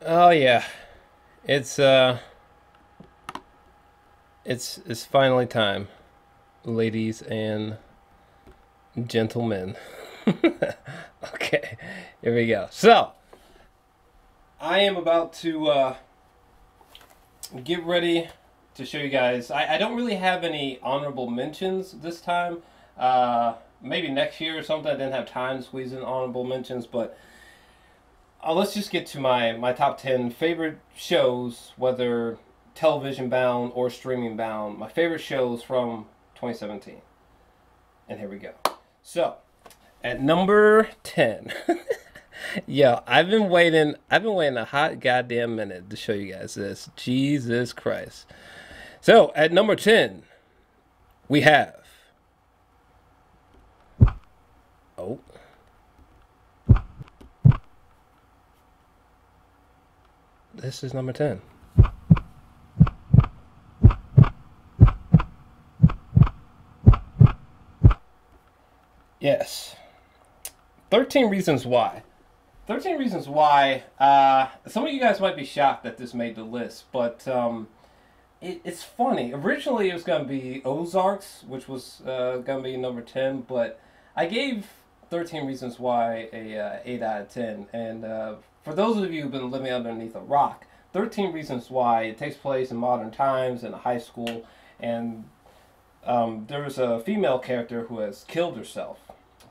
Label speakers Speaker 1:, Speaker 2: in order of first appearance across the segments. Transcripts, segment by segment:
Speaker 1: Oh yeah, it's it's finally time, ladies and gentlemen. Okay, here we go. So I am about to get ready to show you guys. I don't really have any honorable mentions this time. Maybe next year or something. I didn't have time to squeeze in honorable mentions, but let's just get to my top 10 favorite shows, whether television bound or streaming bound. My favorite shows from 2017. And here we go. So, at number 10. Yo, I've been waiting a hot goddamn minute to show you guys this. Jesus Christ. So, at number 10, we have. Oh, this is number 10. Yes. 13 Reasons Why. 13 Reasons Why. Some of you guys might be shocked that this made the list, but it's funny. Originally, it was going to be Ozarks, which was going to be number 10, but I gave 13 Reasons Why a 8 out of 10. And for those of you who've been living underneath a rock, 13 Reasons Why, it takes place in modern times in a high school, and there was a female character who has killed herself.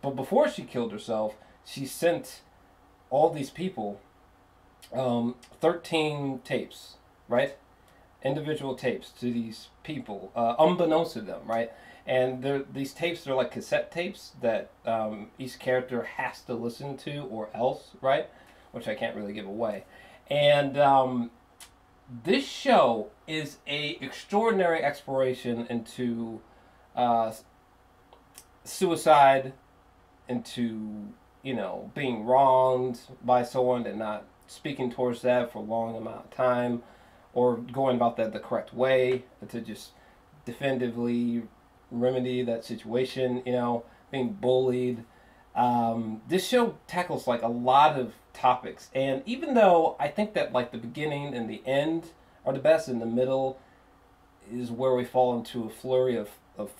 Speaker 1: But before she killed herself, she sent all these people 13 tapes, right? Individual tapes to these people, unbeknownst to them, right? And these tapes are like cassette tapes that each character has to listen to or else, right? Which I can't really give away. And this show is a extraordinary exploration into uh, suicide, into being wronged by someone and not speaking towards that for a long amount of time, or going about that the correct way to just definitively remedy that situation. Being bullied. This show tackles like a lot of topics, and even though I think that like the beginning and the end are the best, in the middle is where we fall into a flurry of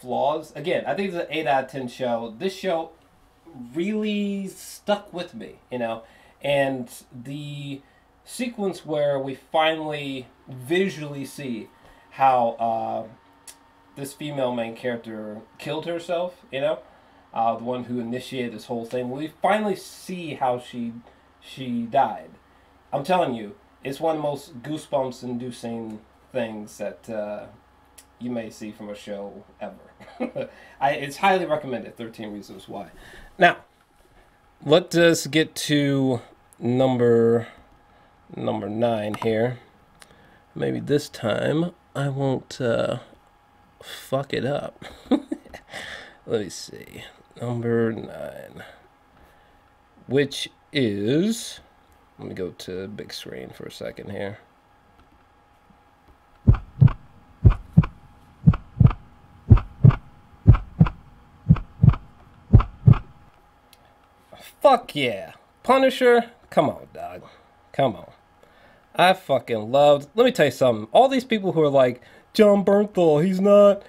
Speaker 1: flaws. Again, I think it's an 8 out of 10 show. This show really stuck with me. And the sequence where we finally visually see how this female main character killed herself, the one who initiated this whole thing. We finally see how she died. I'm telling you, it's one of the most goosebumps inducing things that you may see from a show ever. It's highly recommended. 13 Reasons Why. Now, let us get to number 9 here. Maybe this time I won't fuck it up. Let me see. Number 9, which is, let me go to big screen for a second here. Fuck yeah. Punisher, come on, dog. Come on. I fucking loved. Let me tell you something. All these people who are like, John Bernthal, he's not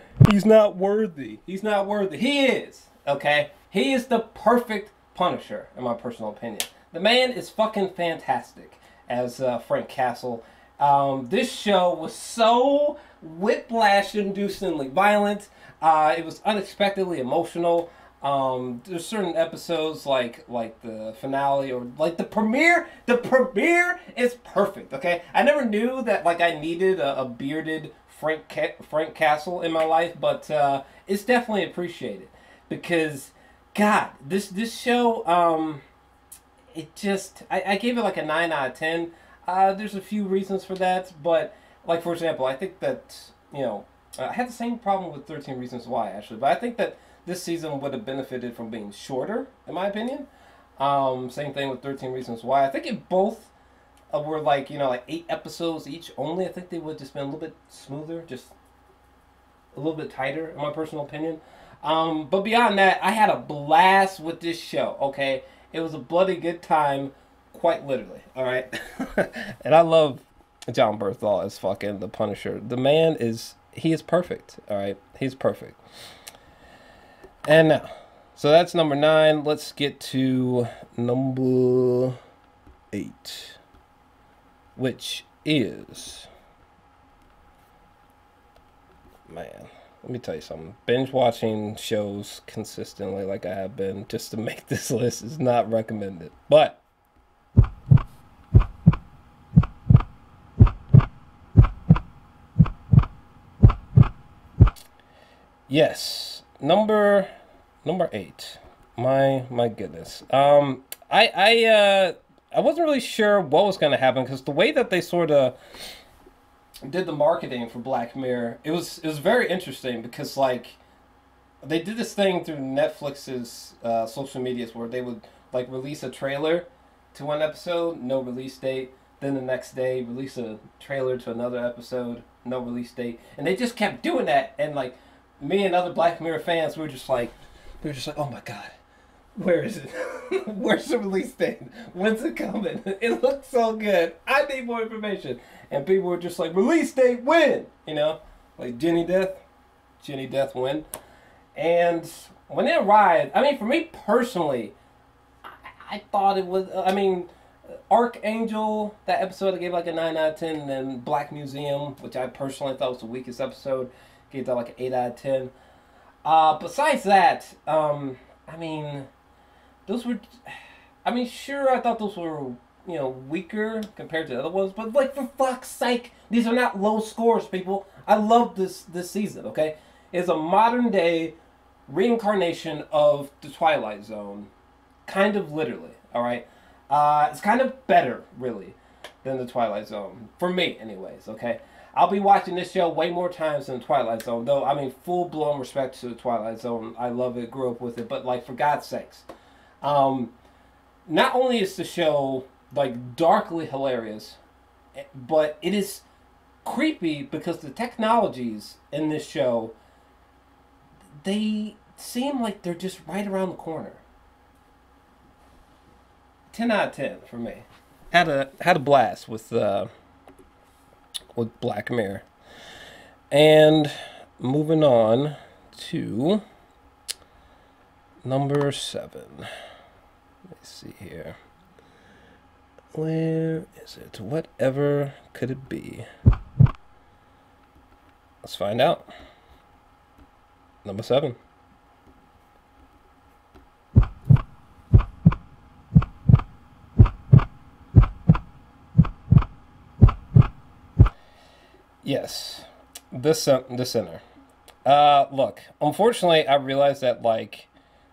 Speaker 1: worthy. He's not worthy. He is, okay? He is the perfect Punisher, in my personal opinion. The man is fucking fantastic as Frank Castle. This show was so whiplash-inducingly violent. It was unexpectedly emotional. There's certain episodes like the finale or like the premiere. The premiere is perfect. Okay, I never knew that like I needed a bearded Frank Castle in my life, but it's definitely appreciated because God, this show it just I gave it like a 9 out of 10. There's a few reasons for that, but like for example, I think that I had the same problem with 13 Reasons Why actually, but I think that this season would have benefited from being shorter, in my opinion. Same thing with 13 Reasons Why. I think if both were like 8 episodes each only, I think they would just been a little bit smoother, just a little bit tighter, in my personal opinion. But beyond that, I had a blast with this show. Okay, it was a bloody good time. quite literally. All right, and I love John Bernthal as fucking the Punisher. The man he is perfect. All right, he's perfect. And now, so that's number 9. Let's get to number 8, which is, man, let me tell you something. Binge watching shows consistently like I have been just to make this list is not recommended. But yes, number 8. My goodness. I wasn't really sure what was going to happen because the way that they sort of did the marketing for Black Mirror, it was very interesting because like they did this thing through Netflix's social medias where they would like release a trailer to one episode, no release date. Then the next day, release a trailer to another episode, no release date, and they just kept doing that. And like me and other Black Mirror fans, we were just like, oh my god, where is it? Where's the release date? When's it coming? It looks so good. I need more information. And people were just like, release date when? You know, like Jenny Death when. And when it arrived, I mean, for me personally, I thought it was, I mean, Archangel, that episode I gave like a 9 out of 10, and then Black Museum, which I personally thought was the weakest episode, gave that like an 8 out of 10. Besides that, I mean, those were, I mean, sure, I thought those were, you know, weaker compared to the other ones, but like, for fuck's sake, these are not low scores, people. I love this season, okay? It's a modern day reincarnation of the Twilight Zone, kind of literally, all right? It's kind of better, really, than the Twilight Zone, for me, anyways, okay? I'll be watching this show way more times than the Twilight Zone, though, I mean, full-blown respect to the Twilight Zone. I love it, grew up with it, but, like, for God's sakes. Not only is the show, like, darkly hilarious, but it is creepy because the technologies in this show, they seem like they're just right around the corner. 10 out of 10 for me. Had a blast with Black Mirror. And moving on to number 7. Let me see here. Where is it? Whatever could it be? Let's find out. Number 7. Yes, the Sinner. Look, unfortunately, I realized that, like,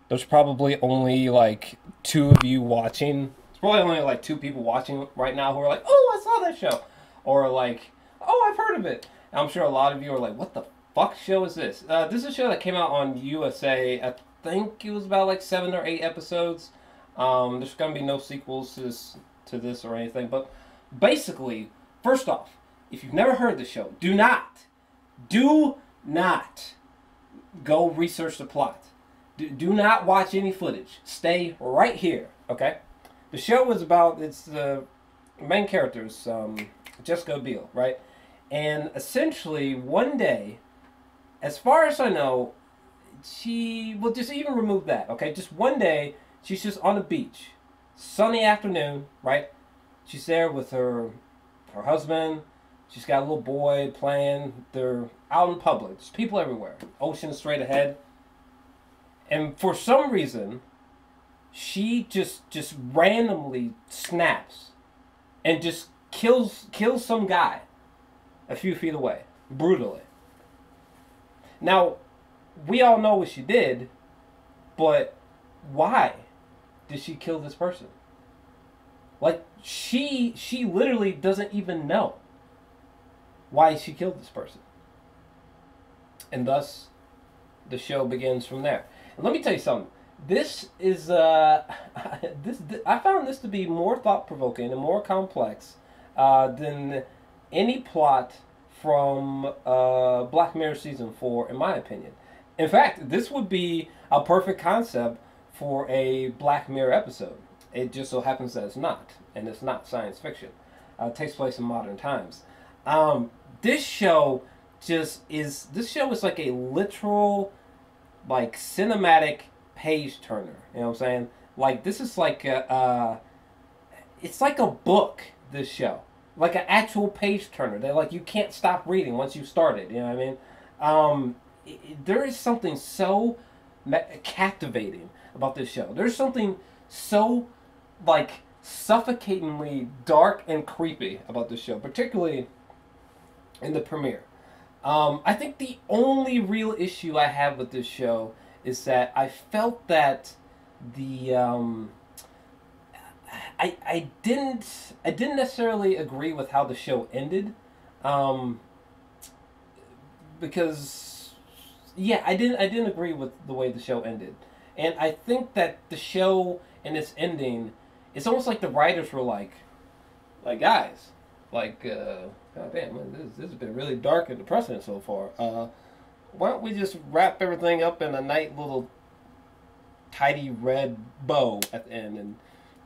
Speaker 1: there's probably only, like, 2 of you watching. There's probably only, like, 2 people watching right now who are like, oh, I saw that show. Or, like, oh, I've heard of it. And I'm sure a lot of you are like, what the fuck show is this? This is a show that came out on USA. I think it was about, like, 7 or 8 episodes. There's going to be no sequels to this or anything. But basically, first off, if you've never heard the show, do not go research the plot. Do not watch any footage. Stay right here, okay? The show is about, it's the main characters, Jessica Biel, right? And essentially, one day, as far as I know, well, just even remove that, okay? Just one day, she's just on the beach. Sunny afternoon, right? She's there with her husband. She's got a little boy playing. They're out in public. There's people everywhere. Ocean straight ahead. And for some reason, she just randomly snaps and just kills some guy a few feet away. Brutally. Now, we all know what she did, but why did she kill this person? Like, she literally doesn't even know why she killed this person. And thus, the show begins from there. And let me tell you something. This is, I found this to be more thought-provoking and more complex than any plot from Black Mirror Season 4, in my opinion. In fact, this would be a perfect concept for a Black Mirror episode. It just so happens that it's not, and it's not science fiction. It takes place in modern times. This show this show is like a literal, like, cinematic page turner. You know what I'm saying? Like, this is like it's like a book. This show, like an actual page turner. That, like, you can't stop reading once you started. You know what I mean? There is something so captivating about this show. There's something so, like, suffocatingly dark and creepy about this show, particularly in the premiere. I think the only real issue I have with this show is that I felt that the I didn't necessarily agree with how the show ended, because yeah, I didn't agree with the way the show ended, and I think that the show and its ending, it's almost like the writers were like guys, like God damn, this has been really dark and depressing so far. Why don't we just wrap everything up in a nice little tidy red bow at the end and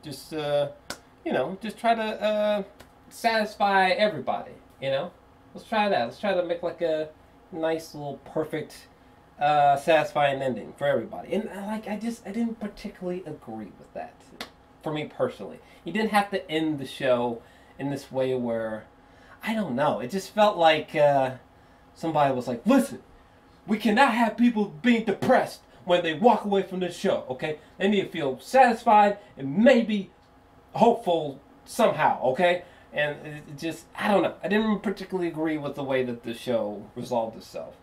Speaker 1: just just try to satisfy everybody. Let's try that. Let's try to make like a nice little perfect satisfying ending for everybody. And I didn't particularly agree with that. For me personally, you didn't have to end the show in this way where, I don't know, it just felt like somebody was like, listen, we cannot have people being depressed when they walk away from this show, okay? They need to feel satisfied and maybe hopeful somehow, okay? And it just, I don't know. I didn't particularly agree with the way that the show resolved itself.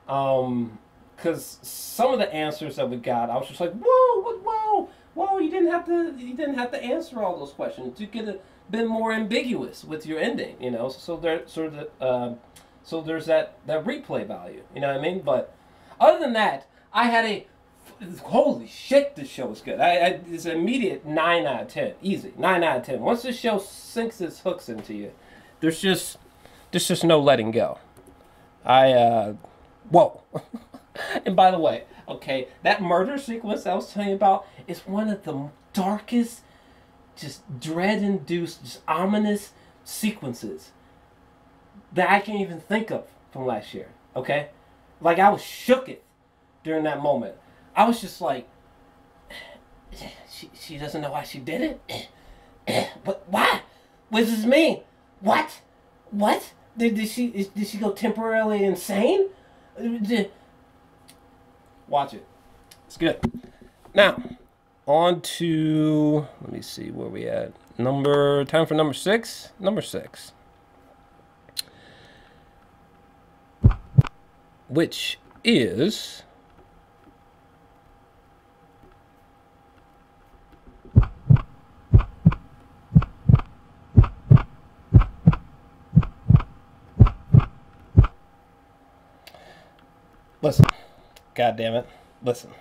Speaker 1: Because some of the answers that we got, I was just like, whoa, you didn't have to answer all those questions. You could have been more ambiguous with your ending, So there's that replay value, you know what I mean? But other than that, I had holy shit, this show is good. It's an immediate 9 out of 10. Easy. 9 out of 10. Once this show sinks its hooks into you, there's just no letting go. Whoa. And by the way, okay, that murder sequence I was telling you about is one of the darkest, just dread-induced, just ominous sequences that I can even think of from last year, okay? Like, I was shooketh during that moment. I was just like, she doesn't know why she did it? But why? What does this mean? What? Did she go temporarily insane? Watch it. It's good. Now, on to, let me see where we at. Time for number 6. Number 6. Which is... Listen, God damn it! Listen,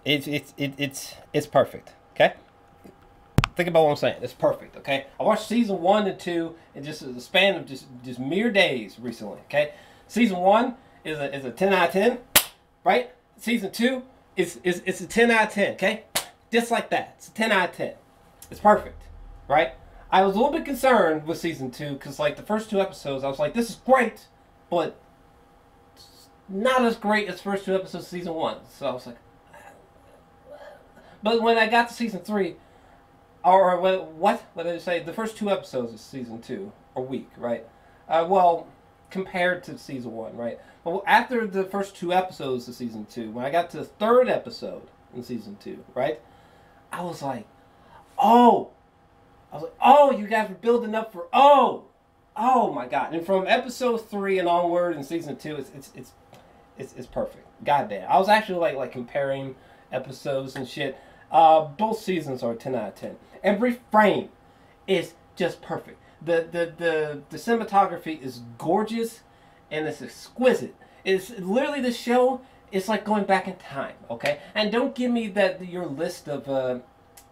Speaker 1: it's perfect. Okay, think about what I'm saying. It's perfect. Okay, I watched season 1 and 2 in just the span of just mere days recently. Okay, season 1 is a 10 out of 10, right? Season 2 is a 10 out of 10. Okay, just like that. It's a 10 out of 10. It's perfect, right? I was a little bit concerned with season 2 because, like, the first 2 episodes, I was like, this is great, but not as great as first 2 episodes of season 1. So I was like, but when I got to season 3, or what did I say? The first 2 episodes of season 2 are weak, right? Well, compared to season 1, right? Well, after the first 2 episodes of season 2, when I got to the 3rd episode in season 2, right? I was like, oh, you guys were building up for, oh my God. And from episode 3 and onward in season 2, it's perfect. Goddamn. I was actually like comparing episodes and shit. Both seasons are 10 out of 10. Every frame is just perfect. The cinematography is gorgeous and it's exquisite. It's literally, the show is like going back in time, okay? And don't give me your list of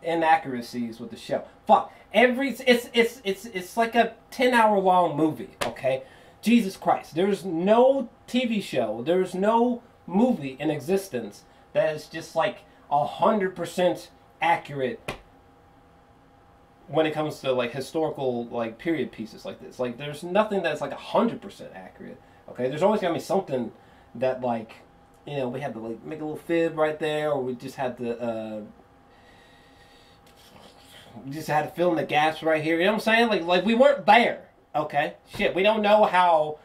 Speaker 1: inaccuracies with the show. Fuck. It's like a 10-hour long movie, okay? Jesus Christ. There's no TV show, there's no movie in existence that is just like 100% accurate when it comes to like historical like period pieces like this. Like there's nothing that's like 100% accurate. Okay, there's always gonna be something that like, you know, we had to like make a little fib right there, or we just had to fill in the gaps right here. You know what I'm saying? Like we weren't there. Okay, shit, we don't know how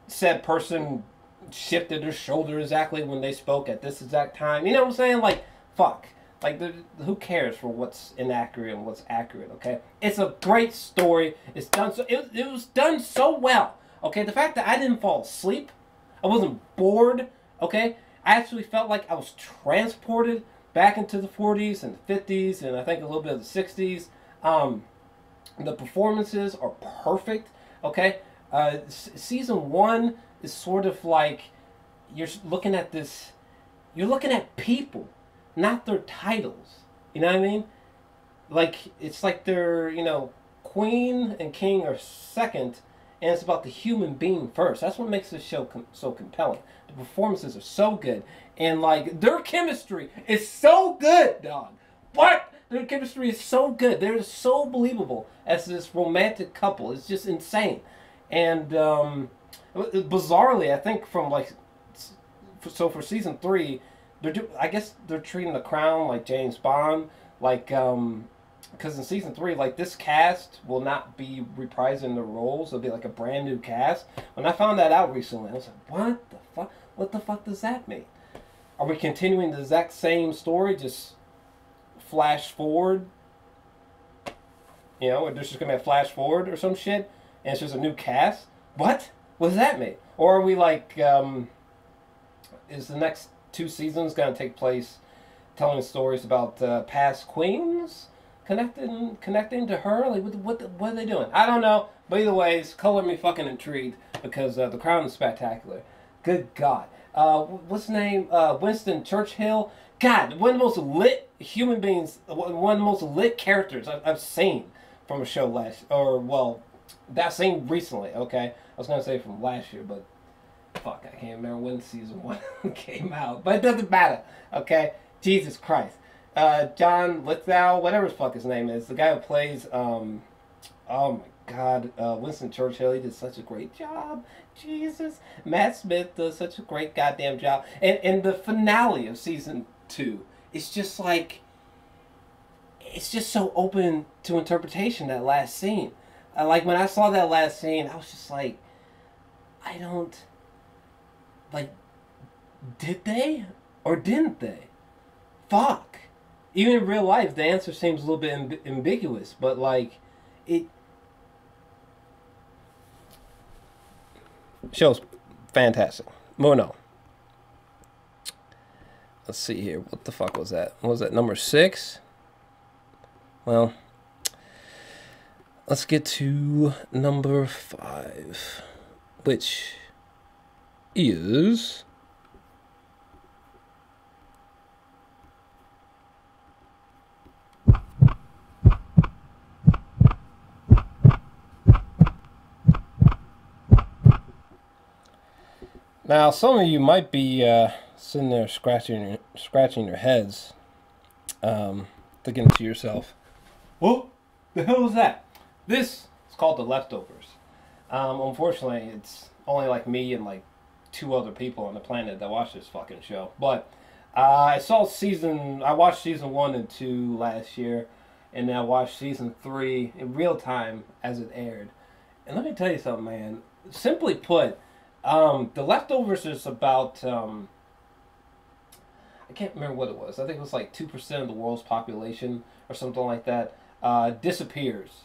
Speaker 1: said person shifted their shoulder exactly when they spoke at this exact time. You know what I'm saying? Like, fuck. Like, who cares for what's inaccurate and what's accurate? Okay, it's a great story. It's done so. It was done so well. Okay, the fact that I didn't fall asleep, I wasn't bored. Okay, I actually felt like I was transported back into the 40s and the 50s, and I think a little bit of the 60s. The performances are perfect. Okay, season 1 is sort of like you're looking at this. You're looking at people, not their titles. You know what I mean? Like, it's like they're, you know, queen and king are second, and it's about the human being first. That's what makes this show so compelling. The performances are so good, and like their chemistry is so good, dog. What? Their chemistry is so good. They're so believable as this romantic couple. It's just insane, and bizarrely, I think from like, so for season 3, I guess they're treating the Crown like James Bond, like because in season 3, like this cast will not be reprising their roles. It'll be like a brand new cast. When I found that out recently, I was like, what the fuck? What the fuck does that mean? Are we continuing the exact same story, just flash forward? You know, or there's just gonna be a flash forward or some shit, and it's just a new cast. What? What does that mean? Or are we like, is the next 2 seasons gonna take place telling stories about past queens connecting to her? Like what are they doing? I don't know. But either way, it's color me fucking intrigued because the Crown is spectacular. Good God. What's his name? Winston Churchill. God, one of the most lit human beings, one of the most lit characters I've seen from a show that seen recently. Okay, I was gonna say from last year, but fuck, I can't remember when season 1 came out. But it doesn't matter. Okay, Jesus Christ. John Lithgow, whatever the fuck his name is, the guy who plays oh my God, Winston Churchill, he did such a great job. Jesus. Matt Smith does such a great goddamn job. And the finale of season 2, it's just like, it's just so open to interpretation, that last scene. Like, when I saw that last scene, I was just like, I don't, like, did they? Or didn't they? Fuck. Even in real life, the answer seems a little bit ambiguous, but, like, it, show's fantastic. Moving on. Let's see here. What the fuck was that? What was that, number 6? Well, let's get to number 5, which is now. Some of you might be sitting there scratching your heads, thinking to yourself, "What the hell is that?" This is called The Leftovers. Unfortunately, it's only like me and like 2 other people on the planet that watch this fucking show. But I watched season 1 and 2 last year, and then I watched season 3 in real time as it aired. And let me tell you something, man. Simply put, The Leftovers is about, I can't remember what it was. I think it was like 2% of the world's population or something like that disappears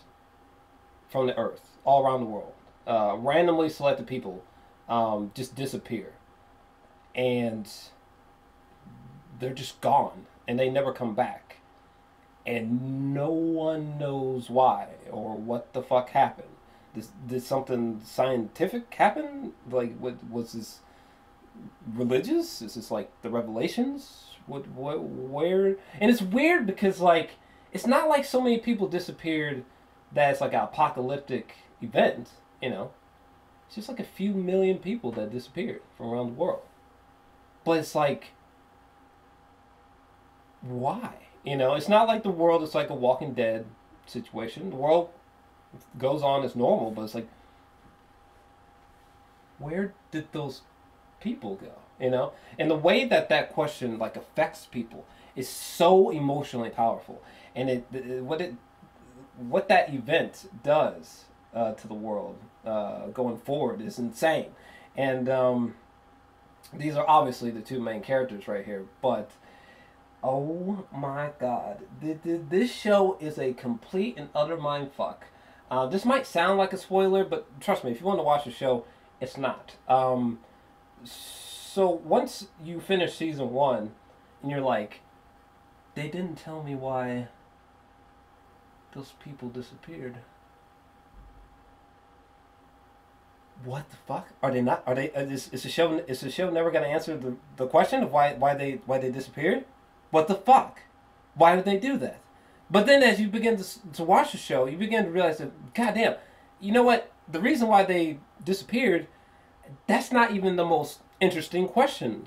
Speaker 1: from the earth all around the world. Randomly selected people just disappear. And they're just gone. And they never come back. And no one knows why or what the fuck happened. Did something scientific happen? Like, was this religious? Is this like the Revelations? Where? And it's weird because, like, it's not like so many people disappeared that it's like an apocalyptic event, you know. It's just like a few million people that disappeared from around the world. But it's like, why? You know, it's not like the world is like a Walking Dead situation. The world goes on as normal, but it's like, where did those people go? You know, and the way that that question like affects people is so emotionally powerful, and what that event does to the world going forward is insane. And these are obviously the two main characters right here, but oh my god, this show is a complete and utter mind fuck. This might sound like a spoiler, but trust me, if you want to watch the show, it's not. So once you finish season 1, and you're like, they didn't tell me why those people disappeared. What the fuck? Are they not? Are they? Is the show? Is the show never going to answer the question of why they disappeared? What the fuck? Why did they do that? But then as you begin to watch the show, you begin to realize that, goddamn, you know what? The reason why they disappeared, that's not even the most interesting question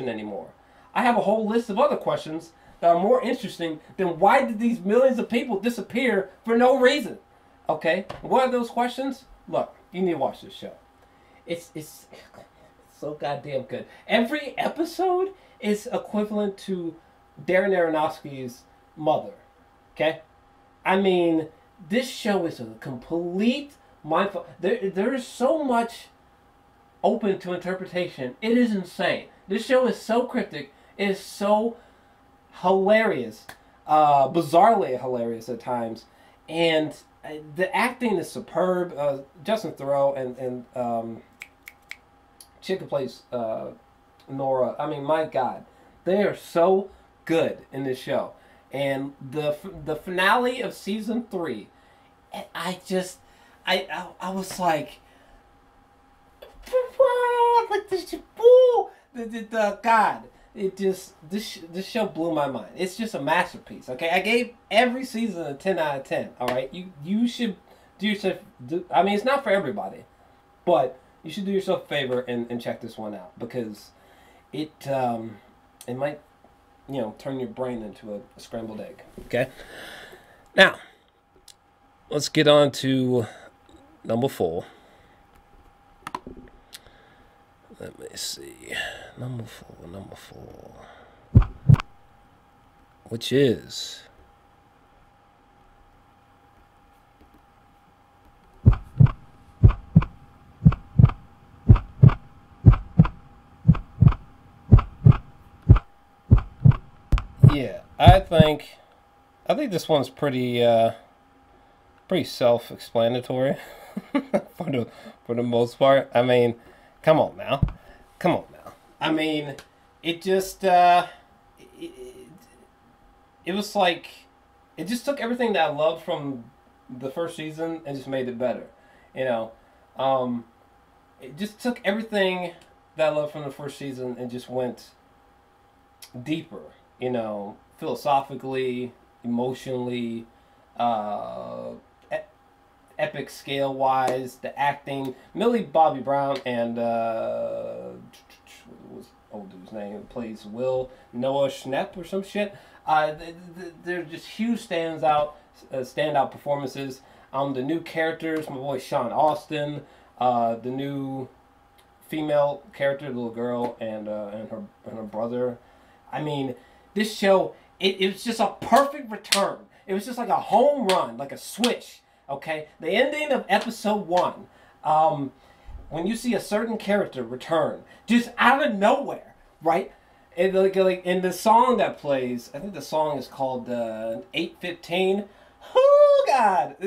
Speaker 1: anymore. I have a whole list of other questions that are more interesting than why did these millions of people disappear for no reason? Okay? What are those questions? Look, you need to watch this show. It's so goddamn good. Every episode is equivalent to Darren Aronofsky's Mother. Okay? I mean, this show is a complete mindfuck. There is so much open to interpretation. It is insane. This show is so cryptic. It is so hilarious. Bizarrely hilarious at times. And the acting is superb. Justin Theroux and chick who plays Nora. I mean, my God. They are so good in this show. And the finale of season 3, I was like, like this, God, it just this show blew my mind. It's just a masterpiece. Okay, I gave every season a 10 out of 10. All right, you should do yourself. I mean, it's not for everybody, but you should do yourself a favor and check this one out, because it might, you know, turn your brain into a scrambled egg. Okay, now let's get on to number 4. Let me see. Number 4. Which is yeah, I think this one's pretty self-explanatory for the most part. I mean, come on now. I mean, it just it was like, it just took everything that I loved from the first season and just made it better. You know, it just took everything that I loved from the first season and just went deeper. You know, philosophically, emotionally, epic scale wise, the acting. Millie Bobby Brown and what was old dude's name? Plays Will, Noah Schnapp or some shit. They're just huge standout performances. The new characters, my boy Sean Austin, the new female character, the little girl, and her brother. I mean, this show, it was just a perfect return. It was just like a home run, like a swish. Okay, the ending of episode 1, when you see a certain character return, just out of nowhere, right? And like in the song that plays, I think the song is called 815. Oh God,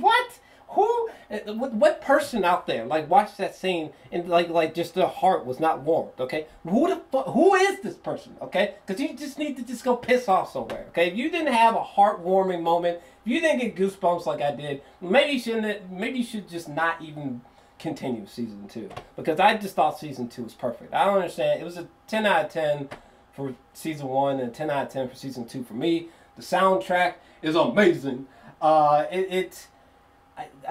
Speaker 1: what? Who? What person out there like watched that scene and like just their heart was not warmed? Okay, who is this person? Okay, because you just need to just go piss off somewhere. Okay, if you didn't have a heartwarming moment, if you didn't get goosebumps like I did, maybe you shouldn't. Maybe you should just not even continue season 2, because I just thought season 2 was perfect. I don't understand. It was a 10 out of 10 for season 1 and a 10 out of 10 for season 2 for me. The soundtrack is amazing. I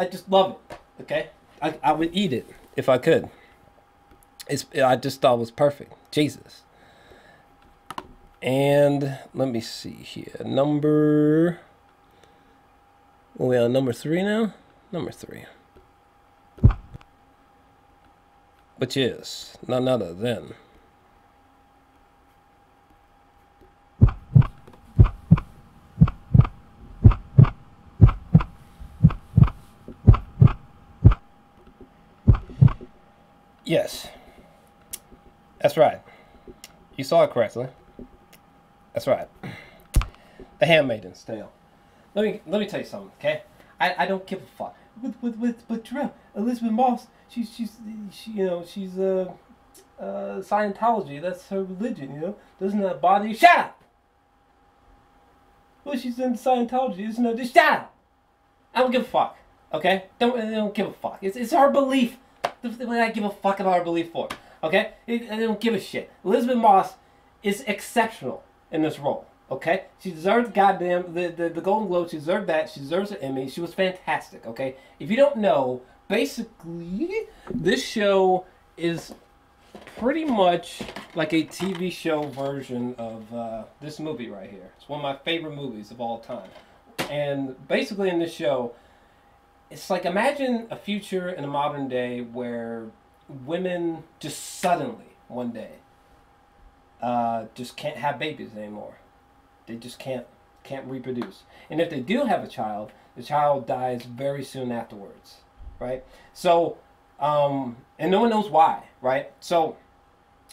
Speaker 1: just love it. Okay, I would eat it if I could. I just thought it was perfect. Jesus. And let me see here. Number Are we on number 3 now? Number 3. Which is none other than yes, that's right. You saw it correctly. That's right. The Handmaid's Tale. Let me tell you something, okay? I don't give a fuck. But Terrell, Elizabeth Moss, she's Scientology. That's her religion, you know. Doesn't that bother you? Shut up. Well, she's in Scientology, isn't it? Just shut up. I don't give a fuck. Okay? I don't give a fuck. It's her belief. What do I give a fuck about her belief for? Okay? I don't give a shit. Elizabeth Moss is exceptional in this role. Okay? She deserved the Golden Globe. She deserved that. She deserves an Emmy. She was fantastic. Okay? If you don't know, basically, this show is pretty much like a TV show version of this movie right here. It's one of my favorite movies of all time. And basically in this show, it's like, imagine a future in a modern day where women just suddenly, one day, just can't have babies anymore. They just can't reproduce. And if they do have a child, the child dies very soon afterwards, right? So, and no one knows why, right? So,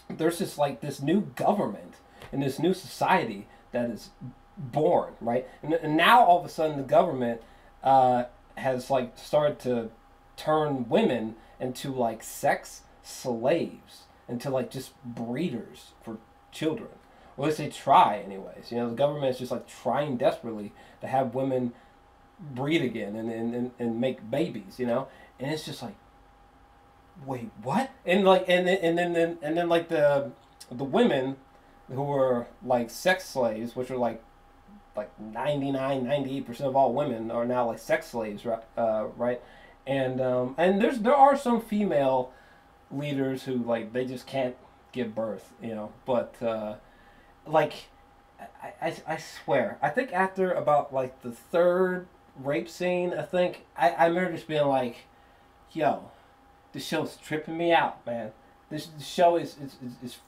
Speaker 1: there's this new government and this new society that is born, right? And now all of a sudden the government has like started to turn women into like sex slaves, into like just breeders for children. Or at least they try anyways. You know, the government is just like trying desperately to have women breed again and make babies, you know? And it's just like, wait, what? And like and then like the women who were like sex slaves, which are like 98% of all women are now like sex slaves, right? And there are some female leaders who like they just can't give birth, you know. But like I swear, I think after about like the third rape scene, I remember just being like, yo, this show's tripping me out, man. This show is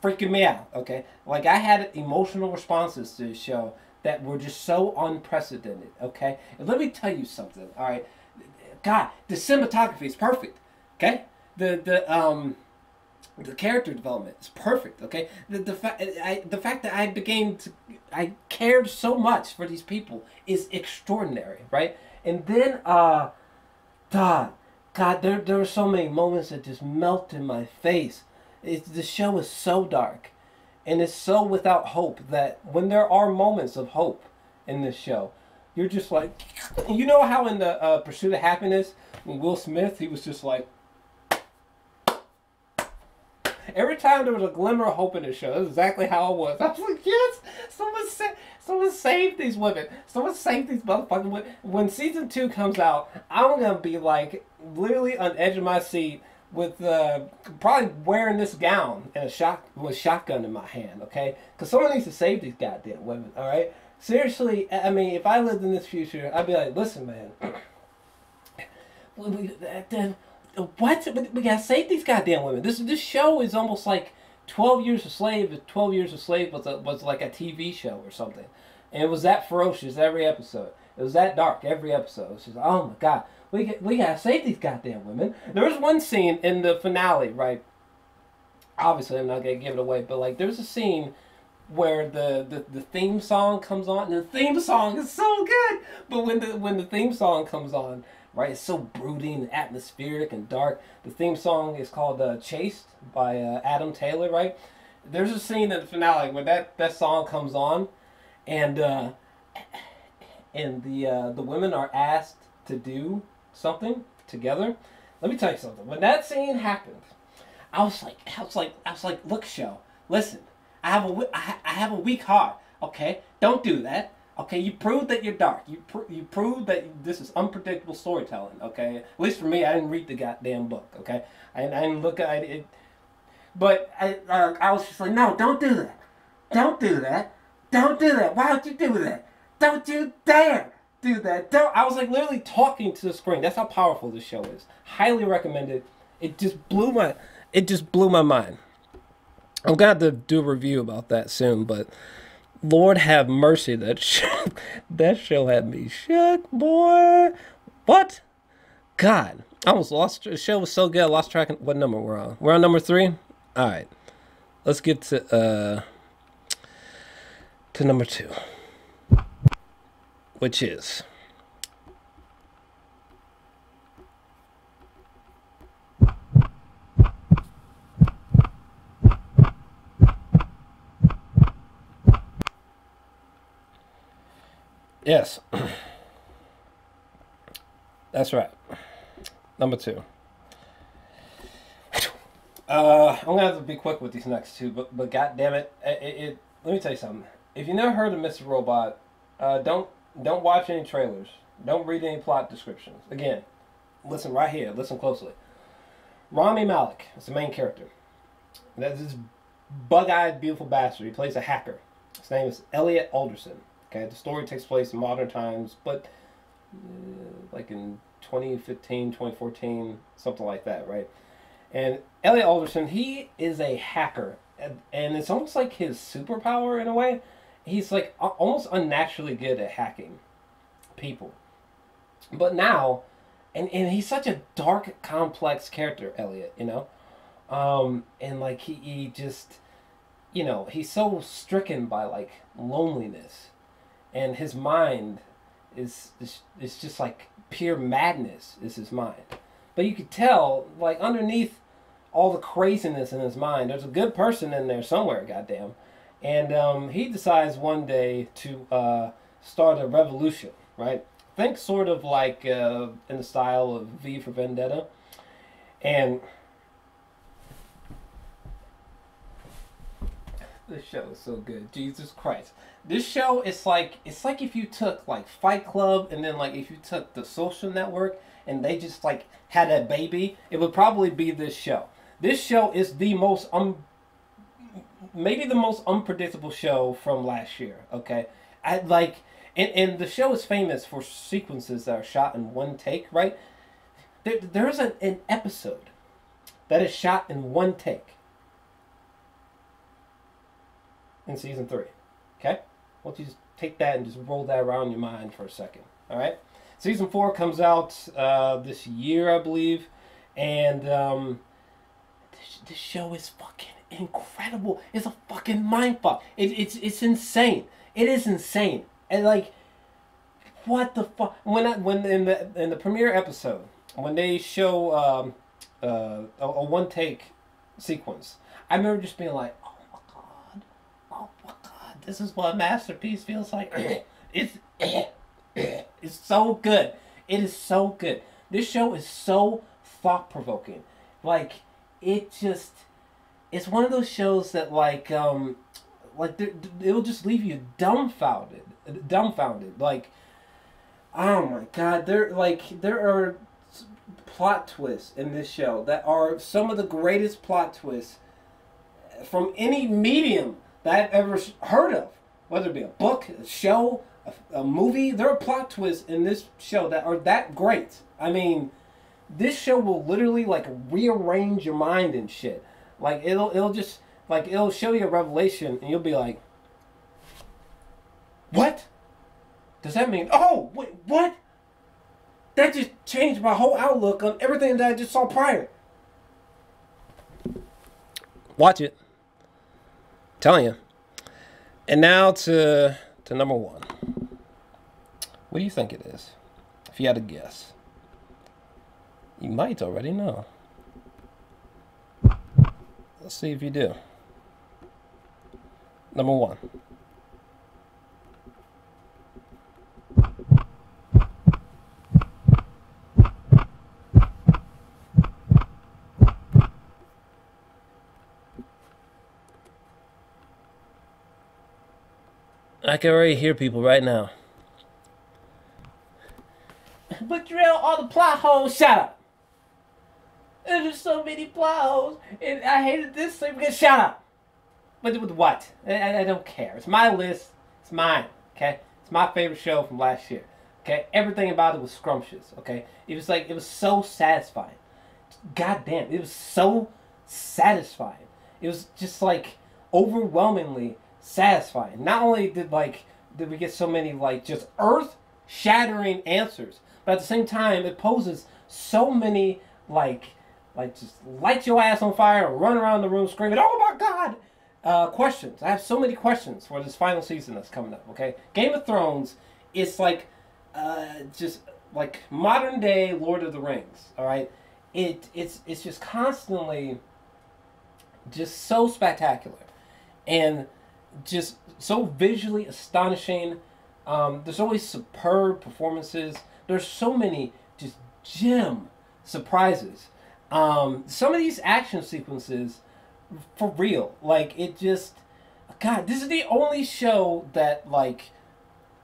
Speaker 1: freaking me out, okay? Like, I had emotional responses to this show that were just so unprecedented, okay? And let me tell you something, all right? God, the cinematography is perfect, okay? The character development is perfect, okay? The fact that I cared so much for these people is extraordinary, right? And then, God, there were so many moments that just melt in my face. The show is so dark, and it's so without hope that when there are moments of hope in this show, you're just like, you know how in the Pursuit of Happiness, when Will Smith, he was just like, every time there was a glimmer of hope in the show, that's exactly how it was. I was like, yes, someone saved these women. Someone saved these motherfucking women. When season 2 comes out, I'm going to be like literally on the edge of my seat with probably wearing this gown and with a shotgun in my hand, okay? Because someone needs to save these goddamn women, all right? Seriously, I mean, if I lived in this future, I'd be like, listen, man. What? We gotta save these goddamn women. This show is almost like 12 Years a Slave. If 12 Years a Slave was like a TV show or something. And it was that ferocious every episode. It was that dark every episode. It's just, oh my God. We gotta save these goddamn women. There was one scene in the finale, right? Obviously, I'm not gonna give it away, but like there's a scene where the theme song comes on, and the theme song is so good. But when the theme song comes on, right, it's so brooding and atmospheric and dark. The theme song is called "Chased" by Adam Taylor, right? There's a scene in the finale where that song comes on, and the women are asked to do something together. Let me tell you something. When that scene happened, I was like, look, show, listen. I have a weak heart. Okay, don't do that. Okay, you proved that you're dark. You proved that this is unpredictable storytelling. Okay, at least for me, I didn't read the goddamn book. Okay, I didn't look at it. But I was just like, no, don't do that. Don't do that. Don't do that. Why would you do that? Don't you dare. Dude, I was like literally talking to the screen. That's how powerful this show is. Highly recommended. It just blew my mind. I'm gonna have to do a review about that soon, but Lord have mercy, that show had me shook, boy. What? God, I almost lost. The show was so good, I lost track of what number we're on. We're on number 3. All right, let's get to number 2, which is yes, that's right. Number 2. I'm gonna have to be quick with these next two, but god damn it, let me tell you something. If you never heard of Mr. Robot, don't watch any trailers. Don't read any plot descriptions. Again, listen right here. Listen closely. Rami Malek is the main character. That's this bug-eyed, beautiful bastard. He plays a hacker. His name is Elliot Alderson. Okay, the story takes place in modern times, but like in 2015, 2014, something like that, right? And Elliot Alderson, he is a hacker, and it's almost like his superpower in a way. He's like almost unnaturally good at hacking people. But now, and he's such a dark, complex character, Elliot, you know? And like he just, you know, he's so stricken by like loneliness, and his mind is just like pure madness is his mind. But you could tell, like, underneath all the craziness in his mind, there's a good person in there somewhere, goddamn. And he decides one day to start a revolution, right? Think sort of like in the style of V for Vendetta. And this show is so good. Jesus Christ. This show is like, it's like if you took like Fight Club and then like if you took The Social Network and they just like had a baby, it would probably be this show. This show is the most maybe the most unpredictable show from last year. Okay, and the show is famous for sequences that are shot in one take. Right, there's an episode that is shot in one take in season 3. Okay, why don't you just take that and just roll that around in your mind for a second. All right. Season 4 comes out this year, I believe, and this show is fucking incredible. It's a fucking mindfuck. It's insane. It is insane. And like, what the fuck? When in the premiere episode, when they show a one take sequence, I remember just being like, oh my god, this is what a masterpiece feels like. It's so good. It is so good. This show is so thought-provoking. Like, it's one of those shows that it'll just leave you dumbfounded. Like, oh my god, there are plot twists in this show that are some of the greatest plot twists from any medium that I've ever heard of. Whether it be a book, a show, a movie, there are plot twists in this show that are that great. I mean, this show will literally like rearrange your mind and shit. Like it'll just like it'll show you a revelation and you'll be like, what? Does that mean? Oh, wait, what? That just changed my whole outlook on everything that I just saw prior. Watch it. I'm telling you. And now to number 1. What do you think it is? If you had to guess. You might already know. Let's see if you do. Number 1. I can already hear people right now. But drill all the plot holes. Shut up. There's just so many plot holes, and I hated this thing because shut up. But with what? I don't care. It's my list. It's mine. Okay. It's my favorite show from last year. Okay, everything about it was scrumptious. Okay, it was like, it was so satisfying. God damn, it was so satisfying. It was just like overwhelmingly satisfying. Not only did we get so many like just earth shattering answers, but at the same time it poses so many like just light your ass on fire and run around the room screaming, "Oh my God!" Questions. I have so many questions for this final season that's coming up. Okay, Game of Thrones is like just like modern day Lord of the Rings. All right, it's just constantly just so spectacular and just so visually astonishing. There's always superb performances. There's so many just gem surprises. Some of these action sequences, for real, like it just, God, this is the only show that like,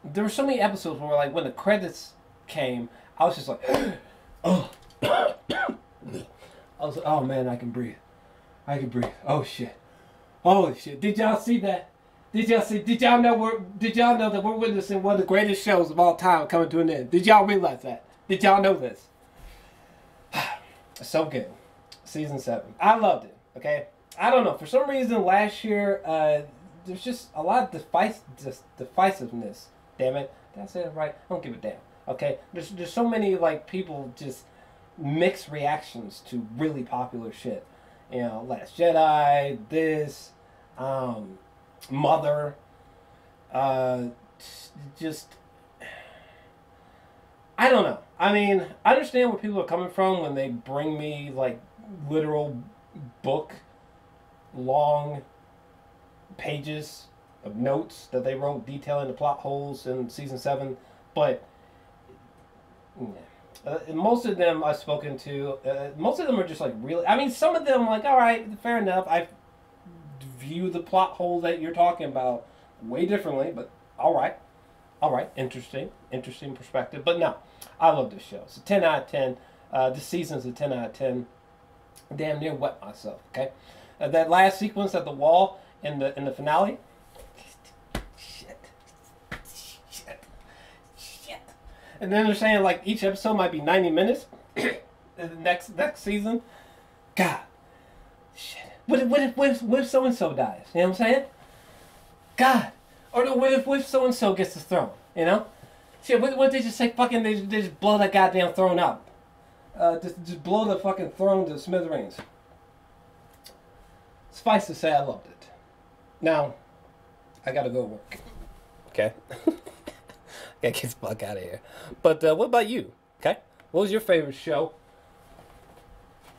Speaker 1: there were so many episodes where like when the credits came, I was just like, oh, I was like, oh man, I can breathe. I can breathe. Oh shit. Holy shit. Did y'all see that? Did y'all know that we're witnessing one of the greatest shows of all time coming to an end? Did y'all realize that? Did y'all know this? So good. Season 7. I loved it. Okay? I don't know. For some reason last year, there's just a lot of divisiveness. Damn it. Did I say it right? I don't give a damn. Okay? There's so many like people just mixed reactions to really popular shit. You know, Last Jedi, this, Mother, just, I don't know. I mean, I understand where people are coming from when they bring me like literal book long pages of notes that they wrote detailing the plot holes in season 7, but most of them I've spoken to, most of them are just like really, I mean, some of them like, all right, fair enough, I view the plot hole that you're talking about way differently, but all right, interesting perspective. But no, I love this show. It's a 10 out of 10. This season's a 10 out of 10. Damn near wet myself. Okay, that last sequence at the wall in the finale. Shit. And then they're saying like each episode might be 90 minutes. The next season. God. Shit. What if so and so dies? You know what I'm saying? God. Or what if so and so gets the throne? You know? Shit. What if they just say fucking they just blow that goddamn throne up? Just blow the fucking throne to smithereens. Suffice to say, I loved it. Now, I gotta go work. Okay. Gotta get the fuck out of here. But what about you? Okay, what was your favorite show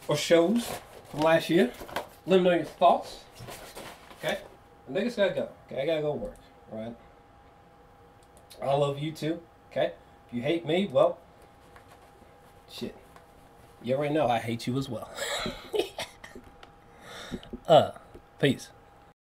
Speaker 1: or shows from last year? Let me know your thoughts. Okay, the niggas gotta go. Okay, I gotta go work. All right. I love you too. Okay, if you hate me, well, shit. You already know I hate you as well. Peace.